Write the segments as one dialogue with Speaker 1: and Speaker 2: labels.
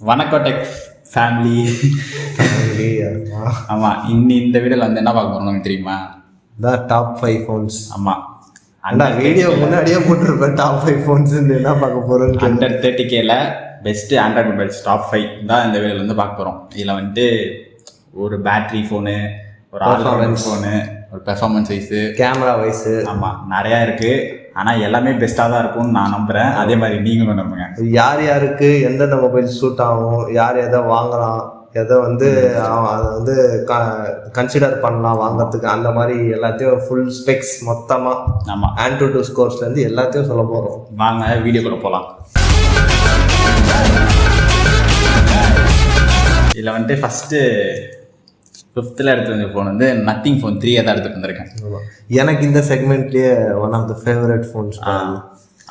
Speaker 1: வணக்கம் tech family. ஆமாம், இந்த வீடியோவில் வந்து என்ன பார்க்க போகிறோம் தெரியுமா?
Speaker 2: தான் டாப் 5 ஃபோன்ஸ்.
Speaker 1: ஆமாம்,
Speaker 2: அந்த வீடியோ முன்னாடியே போட்டிருப்பேன். டாப் 5 ஃபோன்ஸ் என்ன பார்க்க போகிறோம்?
Speaker 1: அண்டர் 30Kல பெஸ்ட்டு ஆண்ட்ராய்ட் மொபைல்ஸ் டாப் 5 தான் இந்த வீடியோவில் வந்து பார்க்க போகிறோம். இதில் வந்துட்டு ஒரு பேட்ரி ஃபோனு, ஒரு ஆல்ரவுண்ட் ஃபோனு, ஒரு பெர்ஃபார்மன்ஸ் வைஸு,
Speaker 2: கேமரா வைஸு,
Speaker 1: ஆமாம் நிறையா இருக்குது. ஆனால் எல்லாமே பெஸ்ட்டாக தான் இருக்கும்னு நான் நம்புகிறேன். அதே மாதிரி நீங்களும் நம்புங்க.
Speaker 2: யார் யாருக்கு எந்தெந்த மொபைல் சூட் ஆகும், யார் எதை வாங்கலாம், எதை வந்து அதை வந்து கன்சிடர் பண்ணலாம் வாங்கிறதுக்கு, அந்த மாதிரி எல்லாத்தையும் ஃபுல் ஸ்பெக்ஸ் மொத்தமாக
Speaker 1: ஆமாம்
Speaker 2: Antutu ஸ்கோர்ஸ்லேருந்து எல்லாத்தையும் சொல்ல போகிறோம்.
Speaker 1: வாங்க வீடியோக்குள்ளே போகலாம். இதில் வந்துட்டு ஃபஸ்ட்டு 5th எடுத்து வந்த ஃபோன் வந்து நத்திங் ஃபோன் 3 தான் எடுத்துகிட்டு வந்திருக்கேன்.
Speaker 2: எனக்கு இந்த செக்மெண்ட்லேயே one of the favourite phones.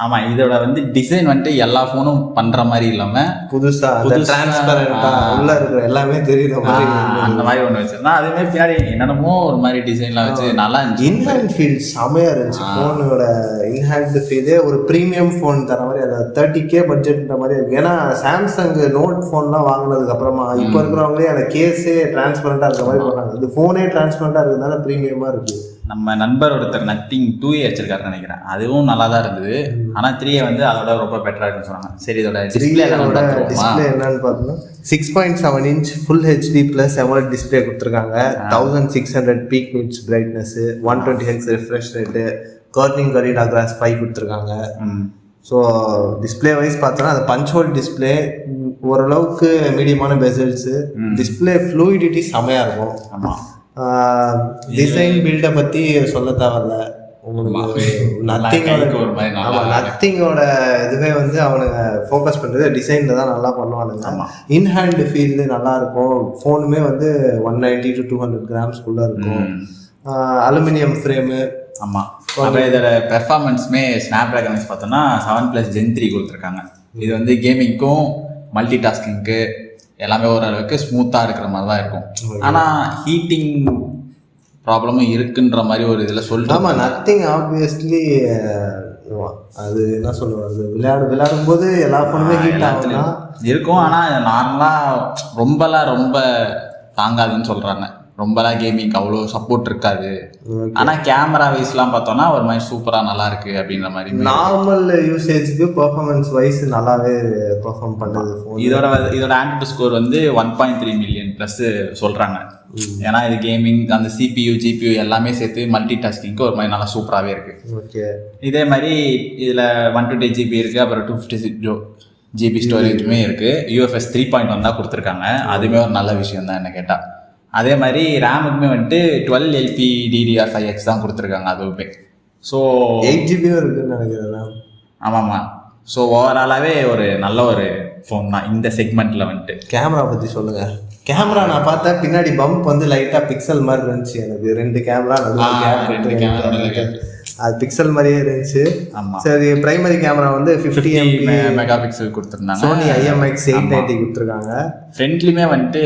Speaker 1: ஆமாம், இதோட வந்து டிசைன் வந்துட்டு எல்லா ஃபோனும் பண்ணுற மாதிரி இல்லாமல்
Speaker 2: புதுசாக டிரான்ஸ்பரண்டாக உள்ள இருக்கிற எல்லாமே தெரியுற மாதிரி
Speaker 1: அந்த மாதிரி ஒன்று வச்சுருந்தா. அதேமாதிரி பின்னாடி என்னென்னமோ ஒரு மாதிரி டிசைன்லாம் வச்சு நல்லா இருந்துச்சு.
Speaker 2: இன்ஹேண்ட் ஃபீல் செமையாக இருந்துச்சு. ஃபோனோட இன்ஹேண்ட் ஃபீலே ஒரு ப்ரீமியம் ஃபோன் தர மாதிரி, அந்த 30K பட்ஜெட்ன்ற மாதிரி இருக்கு. ஏன்னா சாம்சங் நோட் ஃபோன்லாம் வாங்கினதுக்கு அப்புறமா இப்போ இருக்கிறவங்களே அந்த கேஸே டிரான்ஸ்பரண்டாக இருக்கிற மாதிரி போடுறாங்க. இந்த ஃபோனே டிரான்ஸ்பரண்டாக இருக்கிறதுனால ப்ரீமியமாக இருக்குது.
Speaker 1: நம்ம நண்பர் ஒருத்தர் நத்திங் 2A வச்சிருக்காருன்னு நினைக்கிறேன். அதுவும் நல்லா தான் இருந்தது. ஆனால் 3A வந்து அதோட ரொம்ப பெட்டராக இருக்குன்னு சொன்னாங்க. சரி, இதோட டிஸ்பிளே
Speaker 2: என்னன்னு பார்த்தோம்னா 6.7 inch full HD plus AMOLED display கொடுத்துருக்காங்க. 1600 peak nits brightness, 120 Hz refresh rate, Corning Gorilla glass 5 கொடுத்துருக்காங்க. ஸோ டிஸ்பிளே வைஸ் பார்த்தோன்னா அது பஞ்ச் ஹோல் டிஸ்பிளே, ஓரளவுக்கு மீடியமான பெசல்ஸு, டிஸ்பிளே ஃப்ளூயிடிட்டி செமையாக இருக்கும்.
Speaker 1: ஆமாம்,
Speaker 2: டிசைன் பில்டை பற்றி சொல்ல தேவையில்ல. உங்களுக்கு நத்திங்கோட இதுவே வந்து அவனுங்க ஃபோக்கஸ் பண்ணுறது டிசைனில் தான் நல்லா பண்ணுவானுங்க. இன்ஹேண்ட் ஃபீல் நல்லா இருக்கும். ஃபோனுமே வந்து 190 to 200 கிராம்ஸ்குள்ளே இருக்கும். Aluminium frame.
Speaker 1: ஆமாம், அப்புறம் இதோட பெர்ஃபார்மன்ஸுமே ஸ்னாப்ட்ராகன் பார்த்தோன்னா 7+ Gen 3 கொடுத்துருக்காங்க. இது வந்து கேமிங்க்கும் மல்டி டாஸ்கிங்க்கு எல்லாமே ஓரளவுக்கு ஸ்மூத்தாக இருக்கிற மாதிரி தான் இருக்கும். ஆனால் ஹீட்டிங் ப்ராப்ளமும் இருக்குன்ற மாதிரி ஒரு இதில் சொல்லிட்டு.
Speaker 2: ஆமாம், நத்திங் ஆப்வியஸ்லி அது என்ன சொல்லுவாங்க, விளையாடும்போது எல்லா ஃபோனுமே ஹீட் ஆகுதுன்னா
Speaker 1: இருக்கும். ஆனால் நார்மலாக ரொம்ப தாங்காதுன்னு சொல்கிறாங்க. ரொம்பலாம் கேமிங்க்கு அவ்வளோ சப்போர்ட் இருக்காது. ஆனால் கேமரா வைஸ்லாம் பார்த்தோன்னா ஒரு மாதிரி சூப்பராக நல்லா இருக்கு அப்படின்ற மாதிரி.
Speaker 2: நார்மல் யூசேஜுக்கு பெர்ஃபார்மன்ஸ் வைஸ் நல்லாவே பெர்ஃபார்ம் பண்ணுறது.
Speaker 1: இதோட Antutu ஸ்கோர் வந்து 1.3 மில்லியன் ப்ளஸ் சொல்கிறாங்க. ஏன்னா இது கேமிங், அந்த CPU GPU எல்லாமே சேர்த்து மல்டி டாஸ்கிங்க்கு ஒரு மாதிரி நல்லா சூப்பராகவே இருக்குது.
Speaker 2: ஓகே, இதே
Speaker 1: மாதிரி இதில் 128 GB இருக்குது. அப்புறம் 256 GB ஸ்டோரேஜுமே இருக்குது. UFS 3.1 தான் கொடுத்துருக்காங்க. அதுவுமே ஒரு நல்ல விஷயம் தான் என்ன கேட்டால். அதே மாதிரி ரேமுக்குமே வந்துட்டு 12 LPDDR5X தான் கொடுத்துருக்காங்க. அதுவுமே ஸோ
Speaker 2: 8 GB இருக்குதுன்னு நினைக்கிறேன்.
Speaker 1: ஆமாம்மா, ஸோ ஓவராலாகவே ஒரு நல்ல ஒரு ஃபோன் தான் இந்த செக்மெண்ட்டில் வந்துட்டு.
Speaker 2: கேமரா பற்றி சொல்லுங்கள். கேமரா நான் பார்த்தேன், பின்னாடி பம்ப் வந்து லைட்டாக பிக்சல் மாதிரி இருந்துச்சு. எனக்கு 2 கேமரா அது பிக்சல் மாதிரியே இருந்துச்சு.
Speaker 1: ஆமாம்,
Speaker 2: சரி. பிரைமரி கேமரா வந்து 50
Speaker 1: மெகா பிக்சல் கொடுத்துருந்தாங்க.
Speaker 2: சோனி IMX 890 கொடுத்துருக்காங்க.
Speaker 1: ஃப்ரண்ட்லியுமே வந்துட்டு,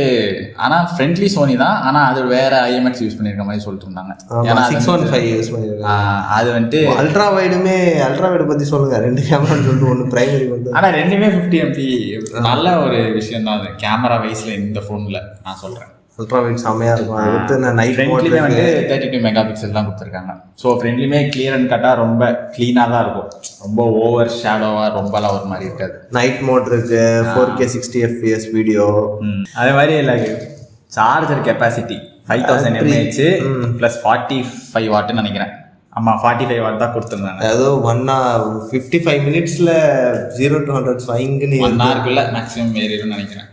Speaker 1: ஆனால் ஃப்ரண்ட்லி சோனி தான், ஆனால் அது வேற IMX யூஸ் பண்ணியிருக்க மாதிரி சொல்லிட்டு இருந்தாங்க.
Speaker 2: ஏன்னா 615 யூஸ் பண்ணியிருக்காங்க.
Speaker 1: அது வந்துட்டு
Speaker 2: அல்ட்ரா வைடு பற்றி சொல்லுங்கள். 2 கேமரான்னு சொல்லிட்டு ஒன்று பிரைமரி வந்து.
Speaker 1: ஆனால் 2மே 50 MP நல்ல ஒரு விஷயம் தான். அது கேமரா வைஸில் இந்த ஃபோனில் நான் சொல்கிறேன்.
Speaker 2: அல்ட்ரா வைட் செம்மையாக இருக்கும். அது வந்து நைட்
Speaker 1: ஃப்ரண்ட்லியுமே வந்து 32 மெகா பிக்சல் தான் கொடுத்துருக்காங்க. ஸோ ஃப்ரெண்ட்லியுமே கிளியர் அண்ட் கட்டாக ரொம்ப க்ளீனாக தான் இருக்கும். ரொம்ப ஓவர் ஷேடோவாக ரொம்பலாம் ஒரு மாதிரி இருக்காது.
Speaker 2: நைட் மோட் இருக்கு, 4K 60 FPS வீடியோ.
Speaker 1: அதே மாதிரி இல்லை, சார்ஜர் கெப்பாசிட்டி 5000 mAh ப்ளஸ் 45 வாட்டுன்னு நினைக்கிறேன். ஆமாம், 45 வாட் தான் கொடுத்துருந்தாங்க.
Speaker 2: அதாவது 55 மினிட்ஸில் 0 to 100 ஸ்வைங்குன்னு
Speaker 1: 1 ஹவருக்குள்ள மேக்ஸிமம் ஏறிடும்னு நினைக்கிறேன்.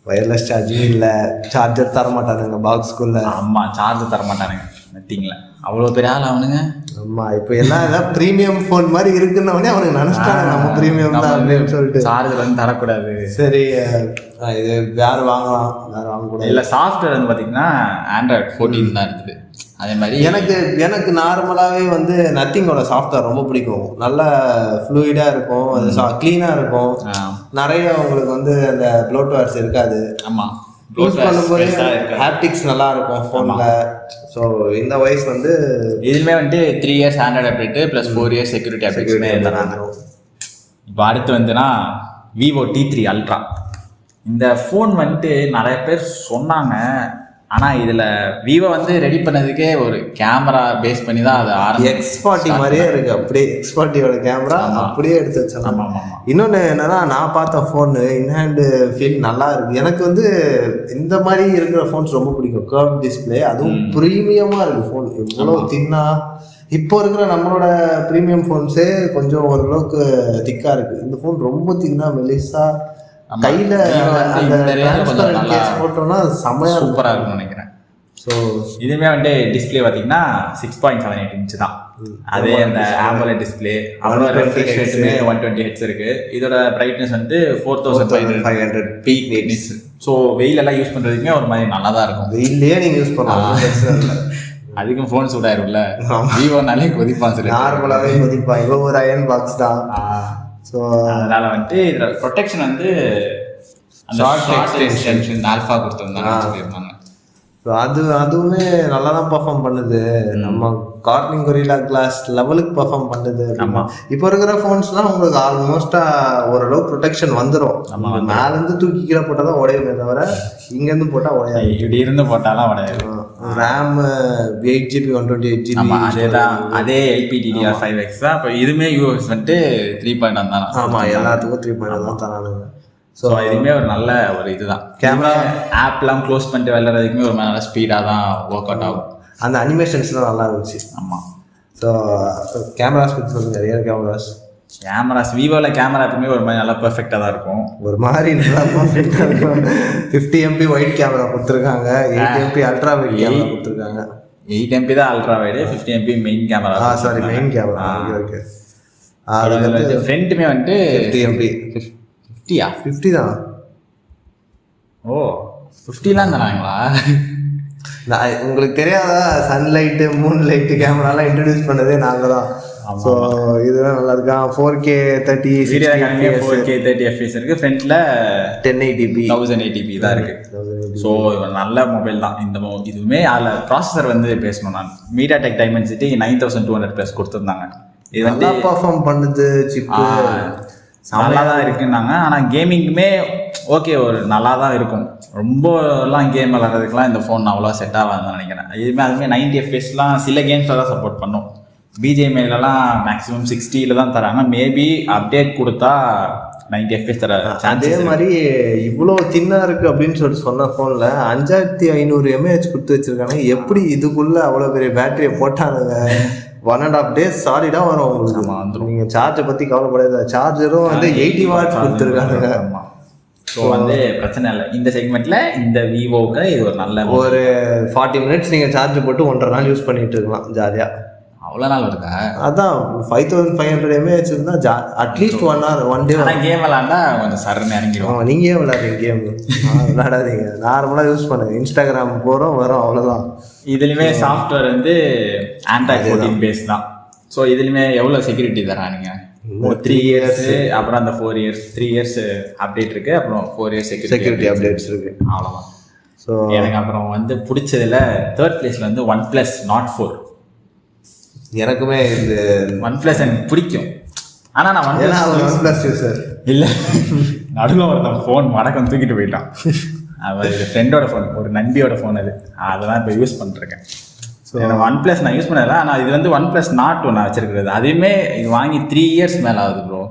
Speaker 2: வயர்லெஸ் சார்ஜிங் இல்லை, சார்ஜர் தர மாட்டானுங்க பாக்ஸ்குள்ள.
Speaker 1: ஆமாம், சார்ஜர் தர மாட்டானுங்க நத்திங்கில். அவ்வளோ பெரிய ஆள் அவனுங்க.
Speaker 2: ஆமாம், இப்போ எல்லாம் ஏதாவது ப்ரீமியம் ஃபோன் மாதிரி இருக்குன்னே அவனுக்கு நினச்சிட்டாங்க நம்ம ப்ரீமியம் தான் அப்படின்னு சொல்லிட்டு.
Speaker 1: சார்ஜர் வந்து தரக்கூடாது.
Speaker 2: சரி, இது வேறு வாங்கக்கூடாது.
Speaker 1: இல்லை, சாஃப்ட்வேர் வந்து பார்த்தீங்கன்னா Android 14 தான் இருக்குது. அதே மாதிரி
Speaker 2: எனக்கு நார்மலாகவே வந்து நத்திங்கோட சாஃப்ட்வேர் ரொம்ப பிடிக்கும். நல்லா ஃப்ளூயிடாக இருக்கும், அது க்ளீனாக இருக்கும். நிறைய உங்களுக்கு வந்து அந்த ப்ளோட்வேர்ஸ் இருக்காது.
Speaker 1: ஆமாம்,
Speaker 2: யூஸ் பண்ணும்போது ஹாப்டிக்ஸ் நல்லா இருக்கும் ஃபோனில். ஸோ இந்த வயசு வந்து
Speaker 1: இதுவுமே வந்துட்டு 3 years android update plus 4 years security அப்டேட்ஸுமே தராங்க. இப்போ அடுத்து வந்துன்னா Vivo T3 Ultra. இந்த ஃபோன் வந்துட்டு நிறைய பேர் சொன்னாங்க. ஆனால் இதில் விவோ வந்து ரெடி பண்ணதுக்கே ஒரு கேமரா பேஸ் பண்ணி தான் அது
Speaker 2: X40 மாதிரியே இருக்கு. அப்படியே X40யோட கேமரா அப்படியே எடுத்து வச்சாங்க. இன்னொன்று என்னன்னா, நான் பார்த்த ஃபோனு இன்ஹேண்டு ஃபீல் நல்லா இருக்கு. எனக்கு வந்து இந்த மாதிரி இருக்கிற ஃபோன்ஸ் ரொம்ப பிடிக்கும். கர்வ் டிஸ்பிளே, அதுவும் ப்ரீமியமாக இருக்கு ஃபோன். எவ்வளோ தின்னா இப்போ இருக்கிற நம்மளோட ப்ரீமியம் ஃபோன்ஸே கொஞ்சம் ஓரளவுக்கு திக்காக இருக்கு. இந்த ஃபோன் ரொம்ப தின்னா மெலிசா, கையில் போட்டோம்னா செம்மையாக
Speaker 1: சூப்பராக இருக்கும்னு நினைக்கிறேன். ஸோ இதுவுமே வந்து டிஸ்பிளே பார்த்தீங்கன்னா 6.78 இன்ச்சு தான். அதே அந்த AMOLED டிஸ்பிளே, அவ்வளோ ரெஃப்ரெஷ் ரேட்டுமே 120 ஹெட்ஸ் இருக்கு. இதோட பிரைட்னஸ் வந்து 4500 பீக் பிரைட்னஸ். ஸோ வெயிலெல்லாம் யூஸ் பண்ணுறதுக்குமே ஒரு மாதிரி நல்லா தான் இருக்கும்.
Speaker 2: வெயிலே நீங்கள் யூஸ் பண்ணலாம்.
Speaker 1: அதுக்கும் ஃபோன் சூடாயிரும்ல, விவோனாலே கொதிப்பான் சொல்லி
Speaker 2: நார்மலாகவே கொதிப்பான். இப்போ ஒரு அயன் பாக்ஸ் தான். ஸோ
Speaker 1: அதனால் வந்துட்டு இதில் ப்ரொடெக்ஷன் வந்து ஷார்ட் எக்ஸ்டென்ஷன் ஆல்ஃபா கொடுத்துருந்தாங்க சொல்லியிருந்தாங்க.
Speaker 2: ஸோ அதுவுமே நல்லா தான் பர்ஃபார்ம் பண்ணுது. நம்ம கார்னிங் கொரில்லா கிளாஸ் லெவலுக்கு பர்ஃபார்ம் பண்ணுது.
Speaker 1: ஆமாம்,
Speaker 2: இப்போ இருக்கிற ஃபோன்ஸ்லாம் உங்களுக்கு ஆல்மோஸ்ட்டாக ஓரளவு ப்ரொடெக்ஷன் வந்துடும். மேலேருந்து தூக்கி கீழே போட்டால் தான் உடையுமே தவிர இங்கேருந்து போட்டால் உடையாது.
Speaker 1: இப்படி இருந்து போட்டாலாம் உடையாது.
Speaker 2: RAM 8GB 128GB.
Speaker 1: அதே தான், அதே LPDDR5X தான். இப்போ இதுவுமே யூஎஸ் வந்துட்டு 3.1 தான்.
Speaker 2: ஆமாம், எல்லாத்துக்கும் 3.1 தான் தரானுங்க.
Speaker 1: ஸோ இதுவுமே ஒரு நல்ல ஒரு இதுதான். கேமரா ஆப்லாம் க்ளோஸ் பண்ணிட்டு விளையாடுறதுக்குமே ஒரு நல்ல ஸ்பீடாக தான் ஒர்க் அவுட் ஆகும்.
Speaker 2: அந்த அனிமேஷன்ஸ்லாம் நல்லா இருந்துச்சு.
Speaker 1: ஆமாம்.
Speaker 2: ஸோ கேமராஸ் பற்றி சொல்லுங்கள். ரியல்
Speaker 1: கேமராஸ் விவோவில் கேமரா எப்பவுமே ஒரு மாதிரி நல்லா பெர்ஃபெக்டாக தான் இருக்கும்.
Speaker 2: ஒரு மாதிரி நல்லா பர்ஃபெக்டாக இருக்கும். 50 MP ஒயிட் கேமரா கொடுத்துருக்காங்க, 8 MP அல்ட்ரா வைட் கேமரா கொடுத்துருக்காங்க.
Speaker 1: 8 MP தான் ultra wide, 50 MP main camera.
Speaker 2: Sorry, main camera. Okay.
Speaker 1: அது வந்து ஃப்ரண்ட்டுமே வந்துட்டு
Speaker 2: 50 MP.
Speaker 1: 50யா?
Speaker 2: 50 தான்.
Speaker 1: ஓ, 50லாம் தராங்களா?
Speaker 2: உங்களுக்கு தெரியாதா? சன்லைட்டு, மூன் லைட்டு கேமராலாம் இன்ட்ரடியூஸ் பண்ணதே நாங்கள் தான். ஸோ இதெல்லாம் நல்லா இருக்கா. 4K 30
Speaker 1: 4K 30 FPS இருக்குது. ஃப்ரண்ட்டில்
Speaker 2: 1080p
Speaker 1: 1080p தான் இருக்குது. ஸோ நல்ல மொபைல் தான் இந்த இதுவுமே. அதில் ப்ராசஸர் வந்து பேசணும் நான், MediaTek Dimensity 9200+ கொடுத்துருந்தாங்க. இது வந்து
Speaker 2: பர்ஃபார்ம் பண்ணுது. சிப்பு
Speaker 1: நல்லா தான் இருக்குன்னாங்க. ஆனால் கேமிங்குமே ஓகே, ஒரு நல்லா தான் இருக்கும். ரொம்பலாம் கேம் விளாட்றதுக்குலாம் இந்த ஃபோன் அவ்வளோ செட் ஆகாதுன்னு நினைக்கிறேன். இதுவுமே அதுவுமே 90 FPSலாம் சில கேம்ஸில் தான் சப்போர்ட் பண்ணும். BGMIலலாம் மேக்ஸிமம் 60 தான் தராங்க. மேபி அப்டேட் கொடுத்தா 90 FPS தர.
Speaker 2: அதே மாதிரி இவ்வளோ தின்னாக இருக்குது அப்படின்னு சொல்லிட்டு சொன்ன ஃபோனில் 5500 mAh கொடுத்து வச்சுருக்காங்க. எப்படி இதுக்குள்ளே அவ்வளோ பெரிய பேட்டரியை போட்டானுங்க? 1.5 days சாலிடாக வரும் உங்களுக்கு. வந்துடும். நீங்கள் சார்ஜை பற்றி கவலைப்படாத. சார்ஜரும் வந்து 80 watts கொடுத்துருக்காங்க.
Speaker 1: ஸோ வந்து பிரச்சனை இல்லை இந்த செக்மெண்ட்டில். இந்த விவோக்கு இது ஒரு நல்ல
Speaker 2: ஒரு 40 minutes நீங்கள் சார்ஜ் போட்டு 1.5 நாள் யூஸ் பண்ணிட்டு இருக்கலாம் ஜாலியாக.
Speaker 1: அவ்வளோ நாள் இருக்கா?
Speaker 2: அதான் 5500 mAh இருந்தால் அட்லீஸ்ட் 1 hour 1 day.
Speaker 1: ஆனால் கேம் விளாண்டா கொஞ்சம் சரன்னு இறங்கிடும்.
Speaker 2: நீங்கள் ஏன் விளாட்றீங்க கேம்? விளாடாதீங்க, நார்மலாக யூஸ் பண்ணுங்க. இன்ஸ்டாகிராம் போகிறோம் வரும், அவ்வளோதான். இதுலேயுமே
Speaker 1: சாஃப்ட்வேர் வந்து Android 14 பேஸ் தான். ஸோ இதுலேயுமே எவ்வளோ செக்யூரிட்டி தரானுங்க? 3 years, அப்புறம் அந்த 4 years 3 years அப்டேட் இருக்கு, அப்புறம் 4 years
Speaker 2: செக்யூரிட்டி அப்டேட்ஸ் இருக்கு.
Speaker 1: அவ்வளோதான். ஸோ எனக்கு அப்புறம் வந்து பிடிச்சதுல 3rd பிளேஸ்ல வந்து OnePlus Nord 4.
Speaker 2: எனக்குமே இந்த
Speaker 1: OnePlus எனக்கு பிடிக்கும். ஆனால் நான்
Speaker 2: OnePlus யூசர் இல்லை.
Speaker 1: நடுவில் ஒருத்தன் ஃபோன் வடக்கம் தூக்கிட்டு போயிட்டான். அது ஃப்ரெண்டோட ஃபோன், ஒரு நண்பியோட ஃபோன். அதெல்லாம் இப்போ யூஸ் பண்ணிருக்கேன். ஸோ எனக்கு OnePlus நான் யூஸ் பண்ணல. ஆனால் இது வந்து OnePlus Nord 1 நான் வச்சிருக்கிறது. அதுவுமே இது வாங்கி 3 years மேலே ஆகுது ப்ரோ.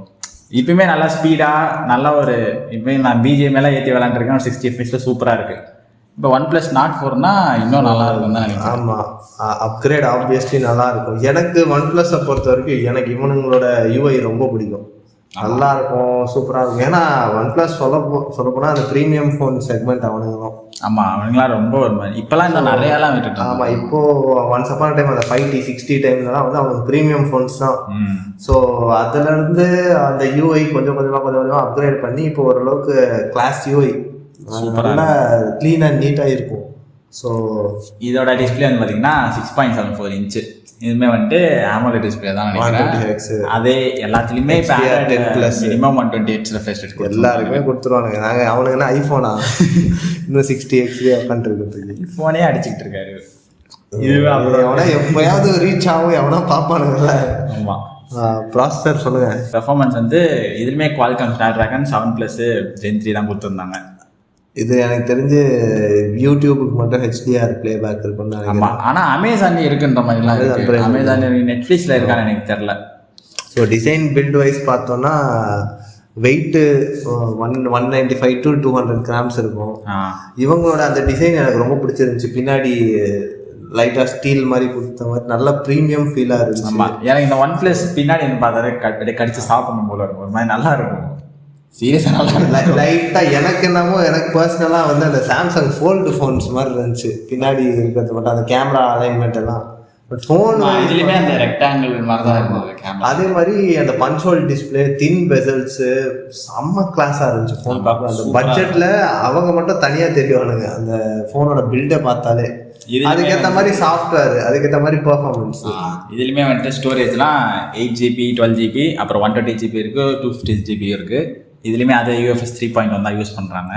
Speaker 1: இப்பவுமே நல்லா ஸ்பீடாக நல்லா ஒரு இப்போயும் நான் BGM மேலே ஏற்றி விளாண்டுருக்கேன். 60 FPS சூப்பராக இருக்குது. இப்போ OnePlus Nord 4னா இன்னும் நல்லா இருக்கும் தான் நினைக்கிறேன்.
Speaker 2: ஆமாம், அப்கிரேட் ஆப்வியஸ்லி நல்லா இருக்கும். எனக்கு OnePlus-ஐ பொறுத்த வரைக்கும் எனக்கு இவனுங்களோட UI ரொம்ப பிடிக்கும். நல்லா இருக்கும், சூப்பராக இருக்கும். ஏன்னா OnePlus சொல்லப்போனால் அந்த ப்ரீமியம் ஃபோன் செக்மெண்ட் அவனுங்களும்.
Speaker 1: ஆமாம், அவனுங்களாம் ரொம்ப ஒரு மாதிரி இப்போலாம் இன்னும் நிறையாலாம் விட்டுட்டோம்.
Speaker 2: ஆமாம், இப்போது ஒன்ஸ் அப்பான டைம் அந்த 5T 6T டைம்லலாம் வந்து அவனுக்கு ப்ரீமியம் ஃபோன்ஸ் தான். ஸோ அதுலேருந்து அந்த UI கொஞ்சம் கொஞ்சமாக அப்கிரேட் பண்ணி இப்போ ஓரளவுக்கு கிளாஸ் UI நல்லா க்ளீன் அண்ட் நீட்டாக இருக்கும். ஸோ
Speaker 1: இதோட டிஸ்பிளே வந்து பார்த்தீங்கன்னா 6.74 inch. இதுவுமே வந்துட்டு AMOLED டிஸ்பிளே தான் நினைக்கிறேன். அதே எல்லாத்துலேயுமே மினிமம் 128 refresh rate
Speaker 2: எல்லாருக்குமே கொடுத்துருவானுங்க. நாங்கள் அவனுக்குன்னா ஐஃபோனா இன்னும் 60x உட்காந்துருக்கு.
Speaker 1: ஃபோனே அடிச்சுக்கிட்டு இருக்காரு.
Speaker 2: இதுவே எவனா எப்போயாவது ரீச் ஆகும், எவனா பார்ப்பானுங்கல்ல.
Speaker 1: ஆமாம்.
Speaker 2: ப்ராசஸர் சொல்லுங்கள்.
Speaker 1: பெர்ஃபார்மன்ஸ் வந்து இதுலேயுமே Qualcomm Snapdragon 7+ Gen 3 தான் கொடுத்துருந்தாங்க.
Speaker 2: இது எனக்கு தெரிஞ்சு யூடியூபுக்கு மட்டும் HDR பிளேபேக் இருக்குன்னு
Speaker 1: ஆமா
Speaker 2: நினைக்கிறேன்.
Speaker 1: ஆனா அமேசான் இருக்குன்ற மாதிரிலாம் இருக்கு. அமேசான் நெட்ஃபிளிக்ஸ்ல இருக்கான்னு எனக்கு தெரியல.
Speaker 2: ஸோ டிசைன் பில்ட் வைஸ் பார்த்தோன்னா வெயிட்டு 195 to 200 grams இருக்கும். இவங்களோட அந்த டிசைன் எனக்கு ரொம்ப பிடிச்சிருந்துச்சு. பின்னாடி லைட்டாக ஸ்டீல் மாதிரி கொடுத்த மாதிரி நல்ல ப்ரீமியம் ஃபீலாக இருந்துச்சு.
Speaker 1: ஆமாம், எனக்கு இந்த ஒன் ப்ளஸ் பின்னாடி வந்து பார்த்தாலே கடிச்சு சாப்பிடணும் போல இருக்கும். ஒரு மாதிரி நல்லா இருக்கும். சீரியஸாக நல்லா
Speaker 2: லைட்டாக எனக்கு என்னமோ எனக்கு பர்சனலாக வந்து அந்த சாம்சங் ஃபோல்டு ஃபோன்ஸ் மாதிரி இருந்துச்சு. பின்னாடி இருக்கிறது மட்டும் அந்த கேமரா அலைன்மெண்ட் எல்லாம். பட் ஃபோன்
Speaker 1: இதுலேயுமே அந்த ரெக்டாங்கிள் மாதிரி தான் இருந்தது கேமரா.
Speaker 2: அதே மாதிரி அந்த பஞ்ச் ஹோல் டிஸ்பிளே, தின் பெசல்ஸு செம்ம கிளாஸாக இருந்துச்சு ஃபோன் பார்க்க. அந்த பட்ஜெட்டில் அவங்க மட்டும் தனியாக தெரியுவானுங்க அந்த ஃபோனோட பில்டை பார்த்தாலே. அதுக்கேற்ற மாதிரி சாஃப்ட்வேர், அதுக்கேற்ற மாதிரி பெர்ஃபார்மன்ஸ்.
Speaker 1: இதுலையுமே வந்துட்டு ஸ்டோரேஜ்லாம் 8GB 12GB அப்புறம் 128GB இருக்குது, 256GB இருக்குது. இதுலேயுமே அது UFS 3.1 தான் யூஸ் பண்ணுறாங்க.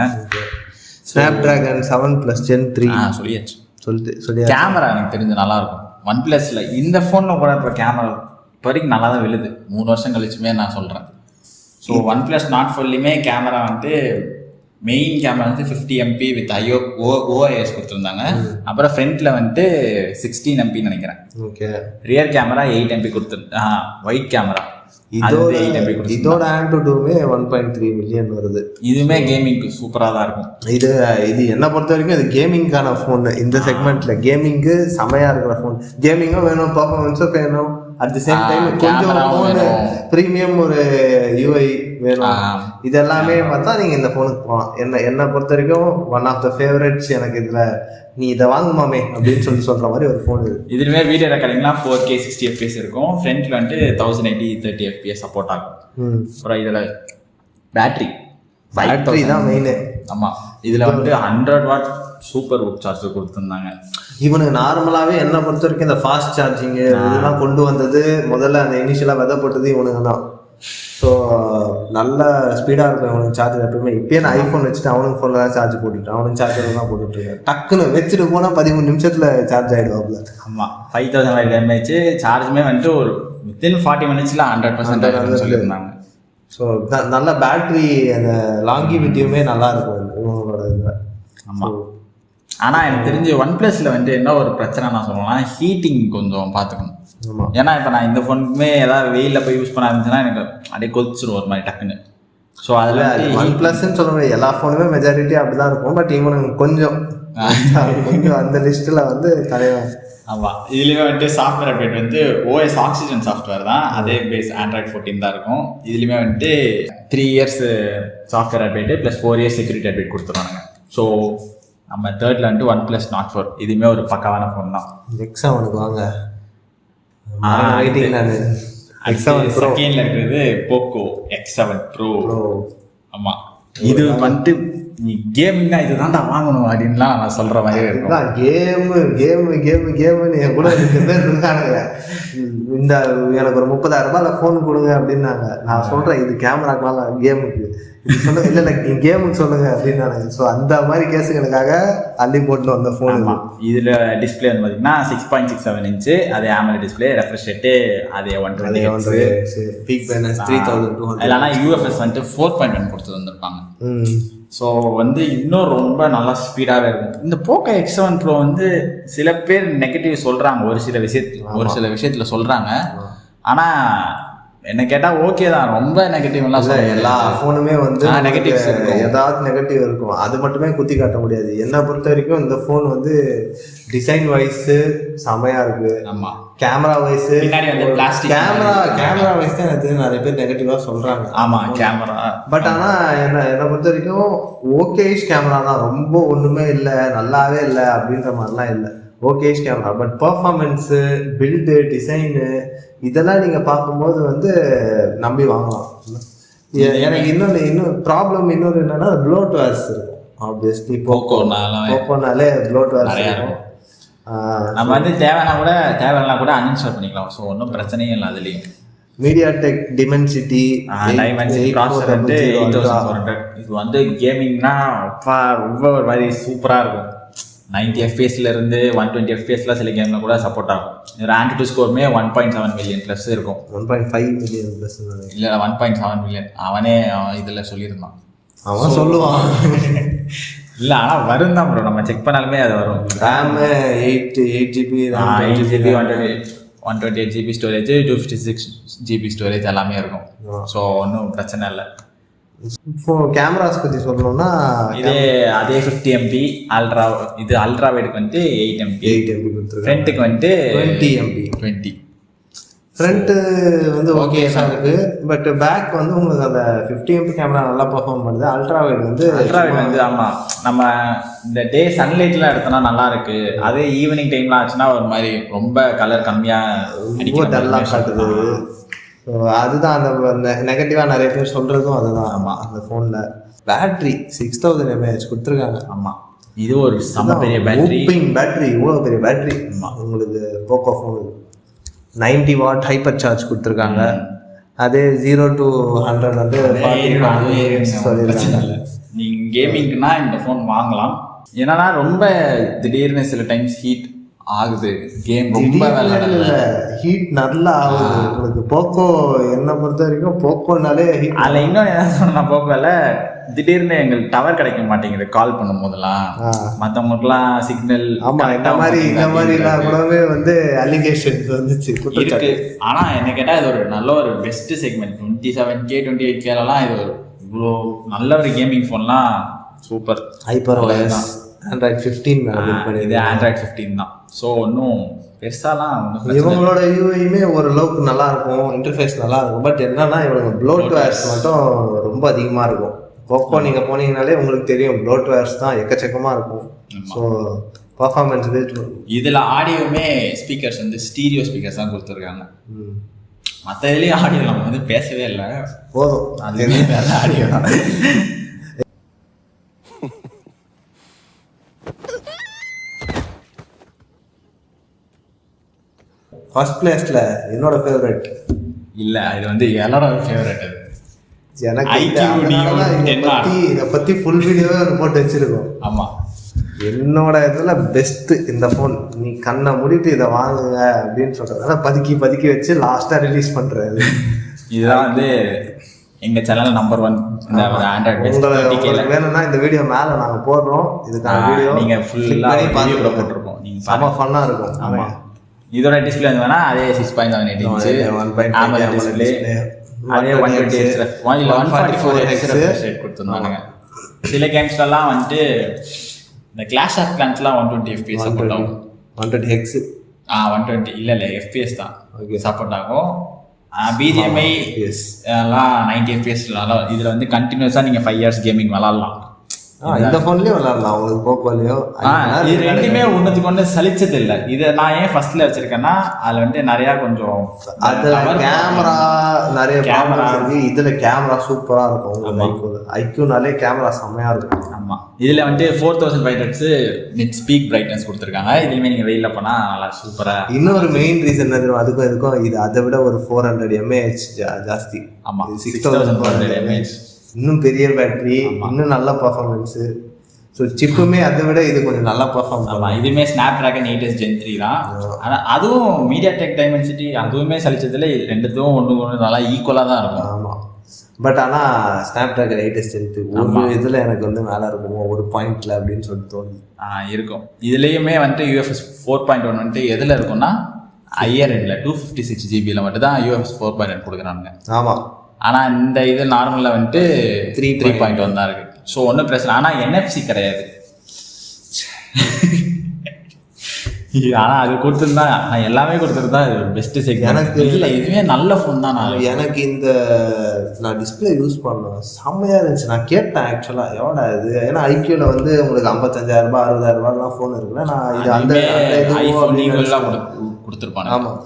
Speaker 2: ஸ்னாப்ட்ராகன் 7+ Gen 3
Speaker 1: சொல்லியாச்சு.
Speaker 2: சொல்லி
Speaker 1: கேமரா எனக்கு தெரிஞ்சு நல்லாயிருக்கும் ஒன் ப்ளஸில். இந்த ஃபோனில் கூட இப்போ கேமரா இப்போ வரைக்கும் நல்லா தான் விழுது. 3 வருஷம் கழிச்சுமே நான் சொல்கிறேன். ஸோ ஒன் ப்ளஸ் நாட் ஃபோன்லேயுமே கேமரா வந்துட்டு மெயின் கேமரா வந்து 50 MP வித் OIS கொடுத்துருந்தாங்க. அப்புறம் ஃப்ரண்ட்டில் வந்துட்டு 16 MP நினைக்கிறேன்.
Speaker 2: Okay.
Speaker 1: Rear camera 8 MP white camera
Speaker 2: இதோட ஆண்ட்ராய்டுமே 1.3 மில்லியன் வருது.
Speaker 1: இதுவுமே கேமிங்க்கு சூப்பராக தான் இருக்கும்.
Speaker 2: இது என்னை பொறுத்த வரைக்கும் இது கேமிங்கான ஃபோன். இந்த செக்மெண்ட்ல கேமிங்கு செமையா இருக்கிற ஃபோன். கேமிங்கும் வேணும், பர்ஃபார்மன்ஸும் வேணும், அட் தி சேம் டைம் கொஞ்சம் ஃபோனு ப்ரீமியம் ஒரு UI வேணும். இதெல்லாமே பார்த்தா நீங்கள் இந்த ஃபோனுக்கு போகலாம். என்னை பொறுத்த வரைக்கும் ஒன் ஆஃப் த ஃபேவரட்ஸ் எனக்கு இதில். நீ இதை வாங்குமாமே அப்படின்னு சொல்கிற மாதிரி ஒரு ஃபோன் இது.
Speaker 1: இதுலேயுமே வீடியோ ரெக்கார்டிங்லாம் 4K 60 FPS இருக்கும். ஃப்ரண்ட்டில் வந்துட்டு 1080 30 FPS சப்போர்ட் ஆகும். அப்புறம் இதில் பேட்டரி
Speaker 2: தான் மெயின்.
Speaker 1: ஆமாம், இதில் வந்து 100 வாட் சூப்பர் புக் சார்ஜர் கொடுத்துருந்தாங்க.
Speaker 2: இவனுக்கு நார்மலாகவே என்னை பொறுத்த வரைக்கும் இந்த ஃபாஸ்ட் சார்ஜிங்கு இதெல்லாம் கொண்டு வந்தது முதல்ல அந்த இனிஷியலாக விதை போட்டது இவனுங்க தான். ஸோ நல்ல ஸ்பீடாக இருக்கும் அவனுக்கு சார்ஜர் எப்பவுமே. இப்போயே நான் ஐஃபோன் வச்சுட்டு அவனுக்கு ஃபோனில் தான் சார்ஜ் போட்டுட்டேன். அவனுக்கு சார்ஜர் தான் போட்டுட்ருக்கேன். டக்குன்னு வச்சுட்டு போனால் 13 நிமிஷத்தில் சார்ஜ் ஆகிடுவாப்புல.
Speaker 1: ஆமாம், 5000 mAh சார்ஜுமே வந்துட்டு ஒரு வித்தின் 40 minutesல 100% சொல்லியிருந்தாங்க.
Speaker 2: ஸோ நல்ல பேட்ரி, அந்த லாங்கிவிட்டியுமே நல்லா இருக்கும் இவங்களோட இதில்.
Speaker 1: ஆமாம், ஆனால் எனக்கு தெரிஞ்சு ஒன் ப்ளஸில் வந்து என்ன ஒரு பிரச்சனை நான் சொல்லலாம், ஹீட்டிங் கொஞ்சம் பார்த்துக்கணும். ஏன்னா இப்போ நான் இந்த ஃபோனுக்குமே ஏதாவது வெயிலில் போய் யூஸ் பண்ண ஆரம்பிச்சுன்னா எனக்கு அப்படியே கொதிச்சிடும் ஒரு மாதிரி டக்குன்னு. ஸோ அதில்
Speaker 2: ஒன் ப்ளஸ்ன்னு சொல்ல முடியாது, எல்லா ஃபோனுமே மெஜாரிட்டி அப்படி தான் இருக்கும். பட் இவனுக்கு கொஞ்சம் அந்த லிஸ்ட்டில் வந்து தலைவன்.
Speaker 1: ஆமாம், இதுலேயுமே வந்துட்டு சாஃப்ட்வேர் அப்டேட் வந்து OS ஆக்சிஜன் சாஃப்ட்வேர் தான். அதே பேஸ் Android 14 தான் இருக்கும். இதுலேயுமே வந்துட்டு 3 years software update plus 4 years security update கொடுத்துருவாங்க. ஸோ நம்ம தேர்ட்ல வந்துட்டு ஒன் ப்ளஸ் நாட் 4 இதுவுமே ஒரு பக்காவான ஃபோன் தான்.
Speaker 2: எக்ஸா அவனுக்கு வாங்க வெயிட்டிங். நான் X7 Pro
Speaker 1: செகண்ட்ல இருக்கிறது போக்கோ X7 Pro. ஆமாம், இது வந்துட்டு நீ கேமிங்னா இதுதான்டா வாங்கணும் அப்படின்லாம் நான் சொல்கிற மாதிரி இருக்கும்.
Speaker 2: கேமு என் கூட 2 பேர் இருக்கானுங்க. இந்த எனக்கு ஒரு 30,000 ஃபோன் கொடுங்க அப்படின்னாங்க. நான் சொல்கிறேன் இது கேமராக்கால கேமுக்கு இது சொல்லுங்க. இல்லை நீ கேமுக்கு சொல்லுங்க அப்படின்னாங்க. ஸோ அந்த மாதிரி கேஸுகளுக்காக அள்ளி போட்டு வந்த ஃபோன்.
Speaker 1: இதில் டிஸ்பிளே வந்து பார்த்தீங்கன்னா 6.67 inch, அதே AMOLED டிஸ்பிளே, ரெஃப்ரெஷ் ரேட்டு அதே 120
Speaker 2: பீக் பிரைட்னஸ் 3200.
Speaker 1: இல்லைனா UFS வந்துட்டு 4.1 கொடுத்து வந்திருப்பாங்க. ஸோ வந்து இன்னும் ரொம்ப நல்லா ஸ்பீடாகவே இருக்கும். இந்த போக்கோ X7 Pro வந்து சில பேர் நெகட்டிவ் சொல்கிறாங்க, ஒரு சில விஷயத்தில் சொல்கிறாங்க. ஆனால் என்ன கேட்டால் ஓகே தான், ரொம்ப நெகட்டிவ்லாம் சொல்ல.
Speaker 2: எல்லா ஃபோனுமே வந்து
Speaker 1: நெகட்டிவ்ஸ்
Speaker 2: ஏதாவது நெகட்டிவ் இருக்கும், அது மட்டுமே குத்தி காட்ட முடியாது. என்னை பொறுத்த வரைக்கும் இந்த ஃபோன் வந்து டிசைன் வைஸு செமையாக இருக்குது.
Speaker 1: ஆமாம்,
Speaker 2: கேமரா வைஸு
Speaker 1: பின்னாடி வந்து பிளாஸ்டிக்
Speaker 2: கேமரா வைஸ் தான் எனக்கு நிறைய பேர் நெகட்டிவாக சொல்கிறாங்க.
Speaker 1: ஆமாம் கேமரா.
Speaker 2: பட் ஆனால் என்னை பொறுத்த வரைக்கும் ஓகேஷ் கேமரா தான், ரொம்ப ஒன்றுமே இல்லை நல்லாவே இல்லை அப்படின்ற மாதிரிலாம் இல்லை. Okayish camera. But performance, build, design இதெல்லாம் நீங்கள் பார்க்கும்போது வந்து நம்பி வாங்கலாம். எனக்கு இன்னும் ப்ராப்ளம் என்னன்னா ப்ளோட்வேர்ஸ் இருக்கும். ஆப்வியஸ்லி போக்கோனாலே ப்ளோட்வேர்ஸ் நிறையா இருக்கும்.
Speaker 1: நம்ம வந்து தேவைன்னா கூட அன்இன்ஸ்டால் பண்ணிக்கலாம். ஸோ ஒன்றும் பிரச்சனையும் இல்லை. அதுலேயும்
Speaker 2: மீடியாடெக் டிமென்சிட்டி
Speaker 1: ப்ராசஸர் வந்து 8400. இது வந்து கேமிங்னா ரொம்ப ஒரு மாதிரி சூப்பராக இருக்கும். 90 FPS இருந்து 120 FPSலாம் சில கேமில் கூட சப்போர்ட் ஆகும். ரேங்க் டு ஸ்கோருமே 1.7 மில்லியன் ப்ளஸ் இருக்கும்.
Speaker 2: 1.5 மில்லியன் ப்ளஸ்
Speaker 1: இல்லை 1.7 மில்லியன் அவனே இதில் சொல்லியிருந்தான்.
Speaker 2: அவன் சொல்லுவான்.
Speaker 1: இல்ல ஆனா வரும் தான் ப்ரோ, நம்ம செக் பண்ணாலுமே அது வரும்.
Speaker 2: RAM 8 GB,
Speaker 1: 8 GB 128 GB storage, 256 GB storage எல்லாமே இருக்கும். ஸோ ஒன்றும் பிரச்சனை இல்லை.
Speaker 2: இப்போ கேமராஸ் பற்றி சொல்லணும்னா
Speaker 1: அதே 50 MP அல்ட்ரா. இது அல்ட்ரா வைடுக்கு வந்துட்டு 8 MP
Speaker 2: கொடுத்துருக்காங்க.
Speaker 1: ஃப்ரண்ட்டுக்கு வந்துட்டு
Speaker 2: 20 MP.
Speaker 1: 20
Speaker 2: ஃப்ரண்ட்டு வந்து ஓகே தான் இருக்கு. பட் பேக் வந்து உங்களுக்கு அந்த 50 MP கேமரா நல்லா பெர்ஃபார்ம் பண்ணுது. அல்ட்ரா வைடு வந்து
Speaker 1: ஆமாம், நம்ம இந்த டே சன்லைட்லாம் எடுத்தோம்னா நல்லா இருக்கு. அதே ஈவினிங் டைம்லாம் ஆச்சுன்னா ஒரு மாதிரி ரொம்ப கலர் கம்மியாக
Speaker 2: டல்லாக காட்டுது. ஸோ அதுதான் அந்த நெகட்டிவாக நிறைய பேர் சொல்கிறதும் அதுதான்.
Speaker 1: ஆமாம்,
Speaker 2: அந்த ஃபோனில் பேட்ரி 6000 mAh கொடுத்துருக்காங்க.
Speaker 1: ஆமாம், இது ஒரு செம பெரிய பேட்டரி.
Speaker 2: இவ்வளோ பெரிய பேட்டரி உங்களுக்கு போக்கோ ஃபோனுக்கு 90 watt ஹைப்பர் சார்ஜ் கொடுத்துருக்காங்க. அதே 0 to 100 வந்து சொல்லியிருக்காங்க.
Speaker 1: நீங்கள் கேமிங்னா இந்த ஃபோன் வாங்கலாம். ஏன்னா ரொம்ப திடீர்னு சில டைம்ஸ் ஹீட் ஆகுது, கேம் ரொம்ப
Speaker 2: ஹீட் நல்லா ஆகுது உங்களுக்கு. போக்கோ என்னை பொறுத்த வரைக்கும் போக்கோனாலே
Speaker 1: அதில் இன்னொன்று என்ன சொன்னா, போக்கோல திடீர்னு எங்களுக்கு டவர் கிடைக்க மாட்டேங்குது கால் பண்ணும் போதெல்லாம். மற்றவங்களுக்குலாம் சிக்னல்.
Speaker 2: ஆமாம், இந்த மாதிரிலாம் கூடவே வந்து அலிகேஷன்ஸ் வந்துச்சு
Speaker 1: இருக்கு. ஆனால் என்ன கேட்டால் இது ஒரு நல்ல ஒரு பெஸ்ட் செக்மெண்ட். 27K 28Kலாம் இது ஒரு இவ்வளோ நல்ல ஒரு கேமிங் ஃபோன்லாம் சூப்பர்.
Speaker 2: ஹைப்பர் OS Android 15
Speaker 1: இது Android 15 தான். ஸோ ஒன்றும் பெருசாலாம்
Speaker 2: இவங்களோட யூஐயுமே ஓரளவுக்கு நல்லா இருக்கும், இன்டர்ஃபேஸ் நல்லா இருக்கும். பட் என்னன்னா இவங்க ப்ளோட்வேர்ஸ் மட்டும் ரொம்ப அதிகமாக இருக்கும். போக்கோ நீங்கள் போனீங்கனாலே உங்களுக்கு தெரியும், ப்ளோட்வேர்ஸ் தான் எக்கச்சக்கமாக இருக்கும். ஸோ பர்ஃபார்மன்ஸ்
Speaker 1: இதில் ஆடியோவுமே ஸ்பீக்கர்ஸ் வந்து ஸ்டீரியோ ஸ்பீக்கர்ஸ் தான் கொடுத்துருக்காங்க. மற்ற இதுலேயும் ஆடியோ நம்ம வந்து பேசவே இல்லை,
Speaker 2: போதும்
Speaker 1: அதுலேயே வேறு ஆடியோ தான்.
Speaker 2: ஃபர்ஸ்ட் பிளேஸில் என்னோட ஃபேவரட்
Speaker 1: இல்லை, இது வந்து என்னோட ஃபேவரட். அது
Speaker 2: எனக்கு இதை பற்றி ஃபுல் வீடியோவே போட்டு வச்சுருக்கோம்.
Speaker 1: ஆமாம்,
Speaker 2: என்னோட இதில் பெஸ்ட்டு இந்த ஃபோன். நீ கண்ணை மூடிட்டு இதை வாங்குங்க அப்படின்னு சொல்கிறதால பதுக்கி வச்சு லாஸ்ட்டாக ரிலீஸ் பண்ணுறது.
Speaker 1: இதுதான் வந்து எங்கள் சேனல் நம்பர் 1 இந்த ஆண்ட்ராய்டு.
Speaker 2: உங்களுக்கு வேணும்னா இந்த வீடியோ மேலே நாங்கள் போடுறோம். இதுக்கான வீடியோ
Speaker 1: நீங்கள் ஃபுல்லாக போட்டிருக்கோம். நீங்கள்
Speaker 2: செம்ம ஃபன்னாக இருக்கும்.
Speaker 1: ஆமாம், இதோட டிஸ்பிளே வந்து வேணா அதே 6.78 இன்ச்சு AMOLED டிஸ்பிளே, அதே 144 Hz refresh rate கொடுத்துருந்தாங்க. சில கேம்ஸ்லாம் வந்துட்டு இந்த கிளாஷ் ஆஃப் கிளான்ஸ்லாம் 120 FPS சப்போர்ட் ஆகும்.
Speaker 2: 120 Hz
Speaker 1: 120 இல்லை FPS தான் சப்போர்ட் ஆகும். BGMI எல்லாம் 90 FPS. இதில் வந்து கண்டினியூஸாக நீங்கள் 5 years கேமிங் விளாட்லாம்.
Speaker 2: இந்த ஃபோன்லயும் விளாடலாம் உங்களுக்கு, போக்கோலையும்.
Speaker 1: இது ரெண்டுமே ஒன்றுத்துக்கு ஒன்று சலிச்சது இல்லை. இதை நான் ஏன் ஃபர்ஸ்ட்ல வச்சிருக்கேன்னா அதில் வந்து நிறையா கொஞ்சம்
Speaker 2: அது கேமரா நிறைய கேமரா இருக்கு. இதுல கேமரா சூப்பரா இருக்கும். ஐக்யூனாலே கேமரா செம்மையா இருக்கும்.
Speaker 1: ஆமாம், இதில் வந்து 4500 நெட் ஸ்பீக் பிரைட்னஸ் கொடுத்துருக்காங்க. இதுலேயுமே நீங்கள் வெயிலில் போனால் நல்லா சூப்பராக.
Speaker 2: இன்னொரு மெயின் ரீசன் என்ன அதுக்கும் இதுக்கும், இது அதை விட ஒரு 400 mAh ஜாஸ்தி.
Speaker 1: ஆமாம், 6400 mAh,
Speaker 2: இன்னும் பெரிய பேட்டரி, இன்னும் நல்ல பர்ஃபார்மன்ஸு. ஸோ சிப்புமே அதை விட இது கொஞ்சம் நல்லா பர்ஃபார்ம்
Speaker 1: பண்ணலாம். இதுவுமே ஸ்னாப்ட்ராகன் 8s Gen 3 தான். ஆனால் அதுவும் MediaTek Dimensity அதுவுமே சலிச்சதில் ரெண்டுத்தும் ஒன்று நல்லா ஈக்குவலாக தான் இருக்கும்.
Speaker 2: ஆமாம், பட் ஆனால் ஸ்னாப்ட்ராகன் 8s Gen 3 ஒரு இதில் எனக்கு வந்து மேலே இருக்குமோ ஒரு பாயிண்டில் அப்படின்னு சொல்லிட்டு தோணுது.
Speaker 1: இருக்கும். இதுலேயுமே வந்துட்டு UFS 4.1 வந்துட்டு எதில் இருக்கும்னா ஹையர் எண்டில் 256 GB மட்டும் தான் UFS 4.1 கொடுக்குறாங்க.
Speaker 2: ஆமாம்,
Speaker 1: ஆனால் இந்த இது நார்மலில் வந்துட்டு 3.1 தான் இருக்குது. ஸோ ஒன்றும் பிரச்சனை. ஆனால் NFC கிடையாது. ஆனால் அது கொடுத்துருந்தா நான் எல்லாமே கொடுத்துருந்தா இது பெஸ்ட்டு செக்மெண்ட். எனக்கு இல்லை, இதுவே நல்ல ஃபோன் தான்.
Speaker 2: எனக்கு இந்த நான் டிஸ்பிளே யூஸ் பண்ணேன், செம்மையாக இருந்துச்சு. நான் கேட்டேன் ஆக்சுவலாக எவ்வளோ இது, ஏன்னா ஐக்யூவில் வந்து உங்களுக்கு 55,000 60,000 ஃபோன் இருக்குல்ல. நான் இது அந்த கொடுத்துருப்பாங்க. ஆமாம்,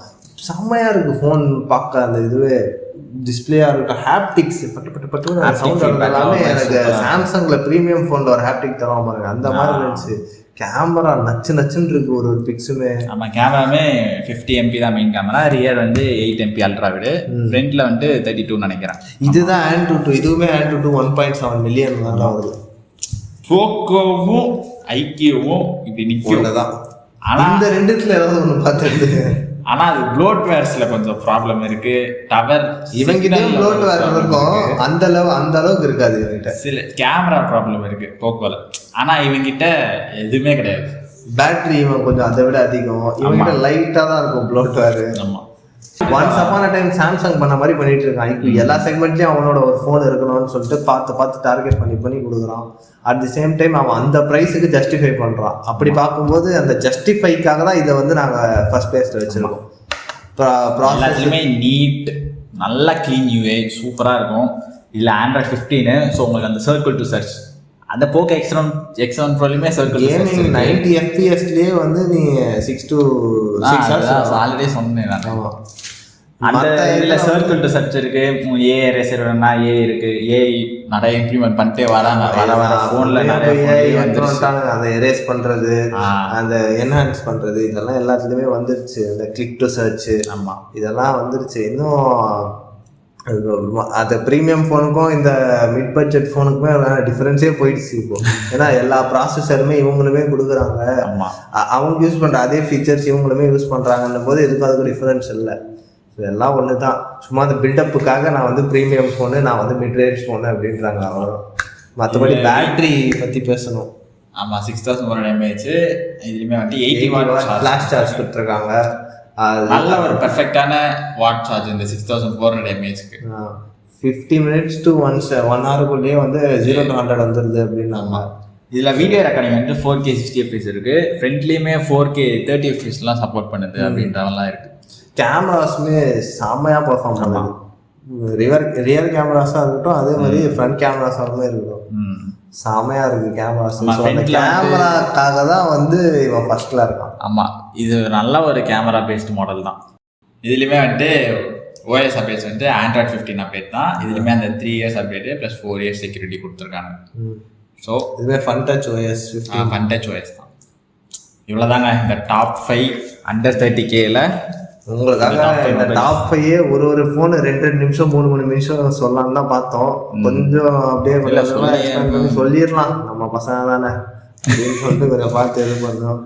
Speaker 2: செம்மையாக இருக்குது ஃபோன் பார்க்க. அந்த இதுவே டிஸ்பிளேயா இருக்கட்டும், ஹாப்டிக்ஸ் பட்டு சவுண்ட் எல்லாமே எனக்கு சாம்சங்ல ப்ரீமியம் ஃபோன்ல ஒரு ஹாப்டிக் தருவாங்க பாருங்க, அந்த மாதிரி இருந்துச்சு. கேமரா நச்சுன்னு இருக்கு ஒரு பிக்ஸுமே.
Speaker 1: ஆமா, கேமராமே 50 MP தான் மெயின் கேமரா. ரியர் வந்து 8 MP அல்ட்ரா விடு, ஃப்ரண்ட்ல வந்து 32 நினைக்கிறேன்.
Speaker 2: இதுதான் AnTuTu, இதுவுமே AnTuTu 1.7 மில்லியன் தான் வருது.
Speaker 1: போக்கோவும் ஐக்கியவும் இப்படி நிற்கும் தான். ஆனா
Speaker 2: இந்த ரெண்டுத்துல ஏதாவது ஒன்று பார்த்துட்டு
Speaker 1: ஆனா அது ப்ளோட்வேர்ஸ்ல கொஞ்சம் ப்ராப்ளம் இருக்கு. டவர்
Speaker 2: இவங்கிட்டயும் ப்ளோட் வேற இருக்கும், அந்த அளவுக்கு இருக்காது இவங்கிட்ட.
Speaker 1: சில கேமரா ப்ராப்ளம் இருக்கு போக்கோல. ஆனா இவங்கிட்ட எதுவுமே கிடையாது.
Speaker 2: பேட்டரி இவன் கொஞ்சம் அதை விட அதிகம், இவங்கிட்ட லைட்டா தான் இருக்கும் ப்ளோட் வேறு.
Speaker 1: ஆமா,
Speaker 2: ஒன்ஸ் அப்பான டைம் சாம்சங் பண்ண மாதிரி பண்ணிட்டு இருக்கான். இப்போ எல்லா செக்மெண்ட்லயும் அவனோட ஒரு ஃபோன் இருக்கணும்னு சொல்லிட்டு பார்த்து டார்கெட் பண்ணி கொடுக்குறான். அட் தி சேம் டைம் அவன் அந்த ப்ரைஸுக்கு ஜஸ்டிஃபை பண்றான். அப்படி பார்க்கும்போது அந்த ஜஸ்டிஃபைக்காக தான் இதை வந்து நாங்க ஃபர்ஸ்ட் பிளேஸ்ல வச்சிருக்கோம்.
Speaker 1: எல்லாத்துலயுமே நீட், நல்ல க்ளீன் யூஏ, சூப்பரா இருக்கும். இதுல Android 15. ஸோ உங்களுக்கு அந்த சர்க்கிள் டு சர்ச், அந்த போக்கோ X7 ப்ரோலையுமே சர்க்கிள்
Speaker 2: கேமிங் 90 fpsலயே வந்து நீ 6 to 6
Speaker 1: ஆல்ரெடி சொன்னேன் நான்.
Speaker 2: ஆமா,
Speaker 1: அந்த இதுல சர்க்கிள் டு சர்ச் இருக்கு. ஏ எரேசர் வேணா ஏ இருக்கு. ஏஐ நிறைய இம்ப்ளிமெண்ட் பண்ணிட்டே வர போன்ல நிறைய
Speaker 2: வந்துட்டாங்க. அதை எரேஸ் பண்றது, அந்த என்ஹான்ஸ் பண்றது, இதெல்லாம் எல்லாத்துலயுமே வந்துருச்சு. அந்த கிளிக் டு சர்ச்,
Speaker 1: ஆமா,
Speaker 2: இதெல்லாம் வந்துருச்சு. இன்னும் அது ப்ரீமியம் ஃபோனுக்கும் இந்த மிட் பட்ஜெட் ஃபோனுக்குமே டிஃபரன்ஸே போயிடுச்சு இப்போ. ஏன்னா எல்லா ப்ராசஸருமே இவங்களுமே கொடுக்குறாங்க. அவங்க யூஸ் பண்ற அதே ஃபீச்சர்ஸ் இவங்களுமே யூஸ் பண்றாங்கன்னும் போது எதுக்கும் அதுக்கு டிஃபரன்ஸ் இல்லை. எல்லாம் ஒன்று தான். சும்மா அந்த பில்டப்புக்காக நான் வந்து ப்ரீமியம் ஃபோனு, நான் வந்து மிட் ரேஞ்ச் ஃபோனு அப்படின்றாங்க அவரும். மற்றபடி பேட்டரி பற்றி பேசணும்.
Speaker 1: ஆமாம், 6100 mAh. இதுலேயுமே வந்து 80 வாட்
Speaker 2: ஃப்ளாஷ் சார்ஜ் கொடுத்துருக்காங்க.
Speaker 1: நல்ல ஒரு பெர்ஃபெக்டான வாட் சார்ஜ் இந்த 6400 mAhக்கு.
Speaker 2: 50 minutes to 1 hourக்குள்ளேயே வந்து 0 to 100 வந்துடுது அப்படின்னாங்க.
Speaker 1: இதில் வீடியோ ரெக்கார்டிங் வந்து 4K 60 fps இருக்கு. ஃப்ரண்ட்லேயுமே 4K 30 fpsலாம் சப்போர்ட் பண்ணுது அப்படின்றவெல்லாம் இருக்கு.
Speaker 2: கேமராஸுமே செம்மையாக பர்ஃபார்ம் பண்ணுது. ரியர் கேமராஸாக இருக்கட்டும், அதே மாதிரி ஃப்ரண்ட் கேமராஸாகவே இருக்கட்டும், செம்மையாக இருக்குது கேமராஸ். கேமராக்காக தான் வந்து இவன் ஃபர்ஸ்ட்ல இருக்கான்.
Speaker 1: ஆமாம், இது நல்ல ஒரு கேமரா பேஸ்டு மாடல் தான். இதுலேயுமே வந்துட்டு OS அப்டேட்ஸ் வந்து Android 15 அப்டேட் தான். இதுலேயுமே அந்த 3 years update plus 4 years security கொடுத்துருக்காங்க. ஸோ
Speaker 2: இதுவே fun touch OS 15,
Speaker 1: fun touch OS தான். இவ்வளோதாங்க இந்த டாப் 5 அண்டர் 30Kல.
Speaker 2: உங்களுக்காக இந்த டாப் 5 ஒரு ஃபோனு 2 நிமிஷம் 3 நிமிஷம் சொல்லலாம்னு தான் பார்த்தோம். கொஞ்சம் அப்படியே சொல்லிடலாம், நம்ம பசங்க தானே அப்படின்னு சொல்லிட்டு கொஞ்சம் பார்த்து இது பண்ணோம்.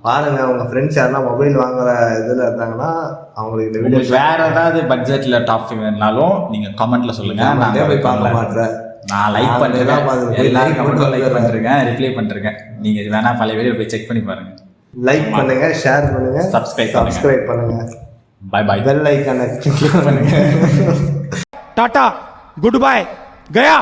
Speaker 2: பாருங்க, உங்க ஃப்ரெண்ட்ஸ் யாருன்னா மொபைல் வாங்குற இதுல இருந்தாங்கன்னா அவங்களுக்கு இந்த வீடியோ
Speaker 1: வேற ஏதாவது பட்ஜெட்ல டாப் 5 வேணாலும் நீங்க கமெண்ட்ல சொல்லுங்க. நான் போய் பார்க்க மாட்டேன், நான் லைக் பண்ணிருக்கேன், எல்லாரும் கமெண்ட்ல லைக் பண்ணிருக்கேன், ரிப்ளை பண்ணிருக்கேன். நீங்க வேணா பழைய வீடியோ போய் செக் பண்ணி பாருங்க.
Speaker 2: லைக் பண்ணுங்க, ஷேர் பண்ணுங்க, சப்ஸ்கிரைப் பண்ணுங்க.
Speaker 1: Bye bye.
Speaker 2: பெல் ஐகானை கிளிக் பண்ணுங்க.
Speaker 3: टाटा, गुड बाय, गया.